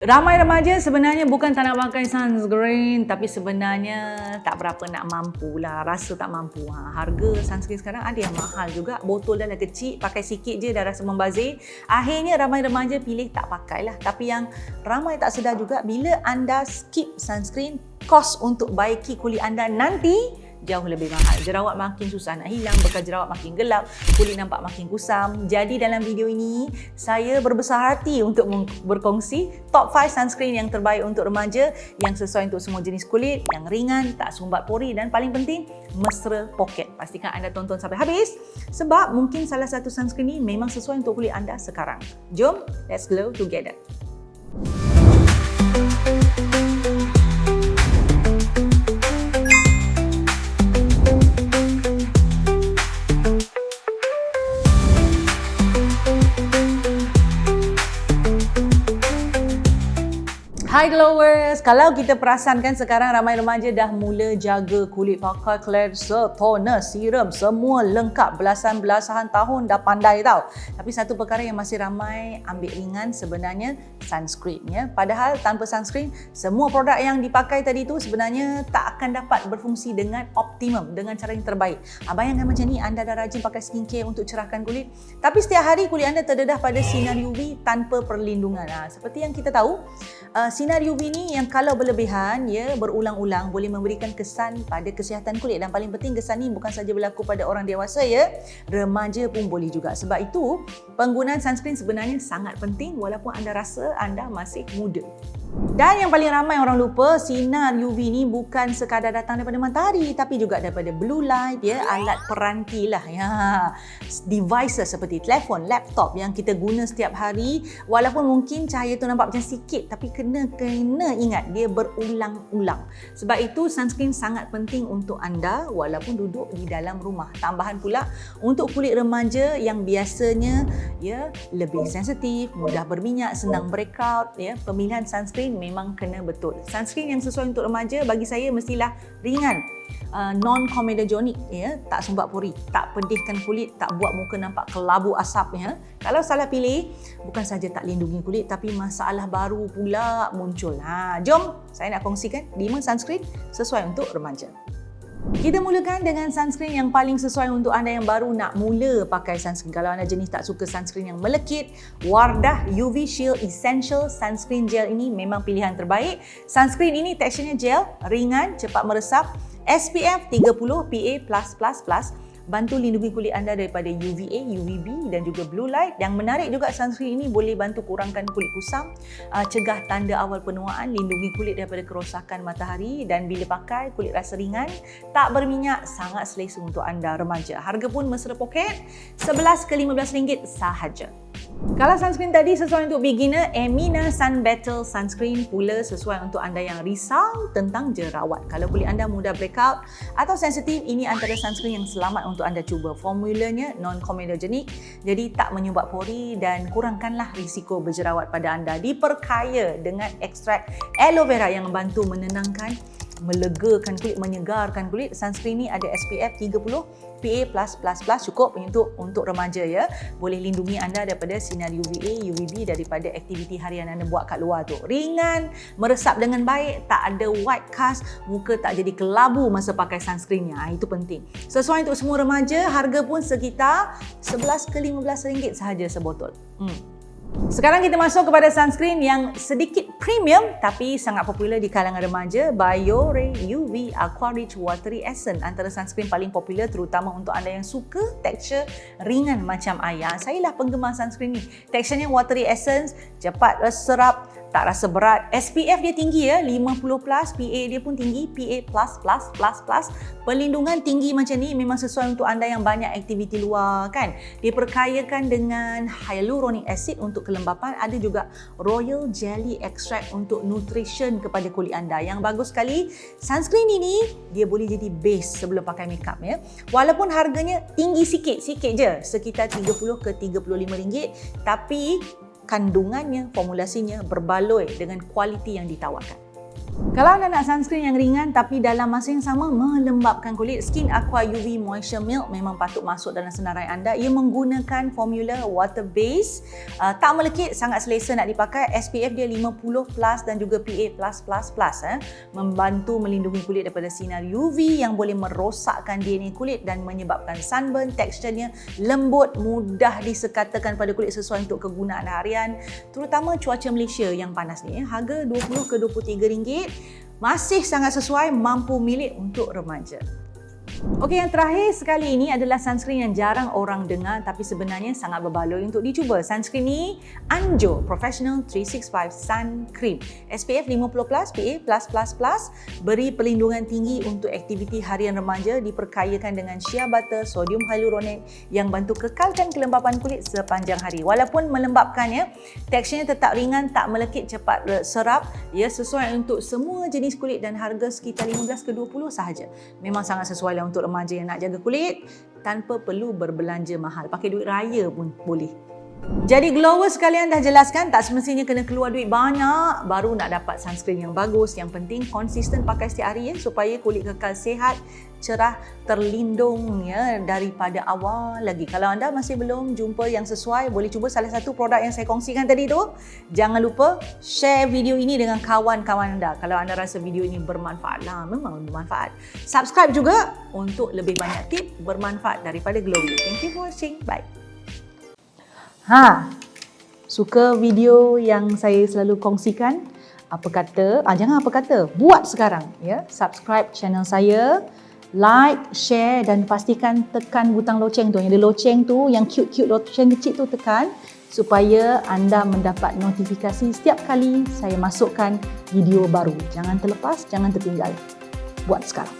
Ramai remaja sebenarnya bukan tak nak pakai sunscreen, tapi sebenarnya tak berapa nak mampu lah, rasa tak mampu. Harga sunscreen sekarang ada yang mahal juga, botol dah kecil, pakai sikit je dah rasa membazir. Akhirnya ramai remaja pilih tak pakai lah. Tapi yang ramai tak sedar juga, bila anda skip sunscreen, kos untuk baiki kulit anda nanti jauh lebih mahal. Jerawat makin susah nak hilang, bekas jerawat makin gelap, kulit nampak makin kusam. Jadi dalam video ini, saya berbesar hati untuk berkongsi top 5 sunscreen yang terbaik untuk remaja, yang sesuai untuk semua jenis kulit, yang ringan, tak sumbat pori dan paling penting, mesra poket. Pastikan anda tonton sampai habis sebab mungkin salah satu sunscreen ini memang sesuai untuk kulit anda sekarang. Jom, let's glow together. Hai glowers, kalau kita perasan kan sekarang ramai remaja dah mula jaga kulit, pakai cleanser, toner, serum, semua lengkap, belasan-belasan tahun dah pandai tau. Tapi satu perkara yang masih ramai ambil ringan sebenarnya sunscreen ya. Padahal tanpa sunscreen, semua produk yang dipakai tadi tu sebenarnya tak akan dapat berfungsi dengan optimum, dengan cara yang terbaik. Bayangkan macam ni, anda dah rajin pakai skincare untuk cerahkan kulit, tapi setiap hari kulit anda terdedah pada sinar UV tanpa perlindungan. Seperti yang kita tahu, sinar UV ni yang kalau berlebihan, ya, berulang-ulang boleh memberikan kesan pada kesihatan kulit, dan paling penting kesan ni bukan saja berlaku pada orang dewasa ya, remaja pun boleh juga. Sebab itu penggunaan sunscreen sebenarnya sangat penting walaupun anda rasa anda masih muda. Dan yang paling ramai orang lupa, sinar UV ni bukan sekadar datang daripada matahari tapi juga daripada blue light ya, alat peranti lah ya. Devices seperti telefon, laptop yang kita guna setiap hari, walaupun mungkin cahaya tu nampak macam sikit tapi kena ingat dia berulang-ulang. Sebab itu sunscreen sangat penting untuk anda walaupun duduk di dalam rumah. Tambahan pula untuk kulit remaja yang biasanya ya lebih sensitif, mudah berminyak, senang breakout ya, pemilihan sunscreen memang kena betul. Sunscreen yang sesuai untuk remaja bagi saya mestilah ringan, non-comedogenic ya, tak sumbat pori, tak pedihkan kulit, tak buat muka nampak kelabu asap ya. Kalau salah pilih, bukan saja tak lindungi kulit tapi masalah baru pula muncul. Jom saya nak kongsikan 5 sunscreen sesuai untuk remaja. Kita mulakan dengan sunscreen yang paling sesuai untuk anda yang baru nak mula pakai sunscreen. Kalau anda jenis tak suka sunscreen yang melekit, Wardah UV Shield Essential Sunscreen Gel ini memang pilihan terbaik. Sunscreen ini teksturnya gel, ringan, cepat meresap, SPF 30 PA+++, bantu lindungi kulit anda daripada UVA, UVB dan juga blue light. Yang menarik juga, sunscreen ini boleh bantu kurangkan kulit kusam, cegah tanda awal penuaan, lindungi kulit daripada kerosakan matahari, dan bila pakai kulit rasa ringan, tak berminyak, sangat selesa untuk anda remaja. Harga pun mesra poket, RM11 ke RM15 sahaja. Kalau sunscreen tadi sesuai untuk beginner, Emina Sun Battle Sunscreen pula sesuai untuk anda yang risau tentang jerawat. Kalau kulit anda mudah breakout atau sensitif, ini antara sunscreen yang selamat untuk anda cuba. Formulanya non-comedogenic, jadi tak menyumbat pori dan kurangkanlah risiko berjerawat pada anda. Diperkaya dengan ekstrak aloe vera yang membantu menenangkan, melegakan kulit, menyegarkan kulit. Sunscreen ni ada SPF 30 PA+++, cukup untuk remaja ya. Boleh lindungi anda daripada sinar UVA, UVB, daripada aktiviti harian anda buat kat luar tu. Ringan, meresap dengan baik, tak ada white cast, muka tak jadi kelabu masa pakai sunscreennya. Itu penting. Sesuai untuk semua remaja, harga pun sekitar RM11 ke RM15 sahaja sebotol. Sekarang kita masuk kepada sunscreen yang sedikit premium tapi sangat popular di kalangan remaja, Biore UV Aqua Rich Watery Essence. Antara sunscreen paling popular terutama untuk anda yang suka tekstur ringan macam air. Saya lah penggemar sunscreen ni. Teksturnya watery essence, cepat serap, tak rasa berat. SPF dia tinggi ya, 50+, PA dia pun tinggi, PA++++. Perlindungan tinggi macam ni memang sesuai untuk anda yang banyak aktiviti luar kan. Diperkayakan dengan hyaluronic acid untuk kelembapan, ada juga royal jelly extract untuk nutrition kepada kulit anda. Yang bagus sekali, sunscreen ini dia boleh jadi base sebelum pakai makeup ya. Walaupun harganya tinggi sikit je, sekitar RM30 ke RM35, tapi kandungannya, formulasinya berbaloi dengan kualiti yang ditawarkan. Kalau anda nak sunscreen yang ringan tapi dalam masa yang sama melembapkan kulit, Skin Aqua UV Moisture Milk memang patut masuk dalam senarai anda. Ia menggunakan formula water base, tak melekit, sangat selesa nak dipakai. SPF dia 50+ dan juga PA+++, membantu melindungi kulit daripada sinar UV yang boleh merosakkan DNA kulit dan menyebabkan sunburn. Teksturnya lembut, mudah disekatakan pada kulit sesuai untuk kegunaan harian, terutama cuaca Malaysia yang panas ni. Harga RM20 ke RM23, masih sangat sesuai, mampu milik untuk remaja. Okey, yang terakhir sekali ini adalah sunscreen yang jarang orang dengar tapi sebenarnya sangat berbaloi untuk dicuba. Sunscreen ni Anjo Professional 365 Sun Cream. SPF 50+, PA+++, beri perlindungan tinggi untuk aktiviti harian remaja, diperkayakan dengan shea butter, sodium hyaluronate yang bantu kekalkan kelembapan kulit sepanjang hari. Walaupun melembapkannya, teksturnya tetap ringan, tak melekit, cepat serap. Ia sesuai untuk semua jenis kulit dan harga sekitar 15 ke 20 sahaja. Memang sangat sesuai lah untuk remaja yang nak jaga kulit tanpa perlu berbelanja mahal. Pakai duit raya pun boleh. Jadi glowers sekalian dah jelaskan, tak semestinya kena keluar duit banyak baru nak dapat sunscreen yang bagus. Yang penting konsisten pakai setiap hari supaya kulit kekal sihat, cerah, terlindung daripada awal lagi. Kalau anda masih belum jumpa yang sesuai, boleh cuba salah satu produk yang saya kongsikan tadi tu. Jangan lupa share video ini dengan kawan-kawan anda. Kalau anda rasa video ini bermanfaat lah, memang bermanfaat. Subscribe juga untuk lebih banyak tip bermanfaat daripada Glowy. Thank you for watching. Bye. Suka video yang saya selalu kongsikan? Apa kata, jangan apa kata, buat sekarang ya. Subscribe channel saya, like, share dan pastikan tekan butang loceng tu. Yang ada loceng tu, yang cute-cute loceng kecil tu tekan supaya anda mendapat notifikasi setiap kali saya masukkan video baru. Jangan terlepas, jangan tertinggal. Buat sekarang.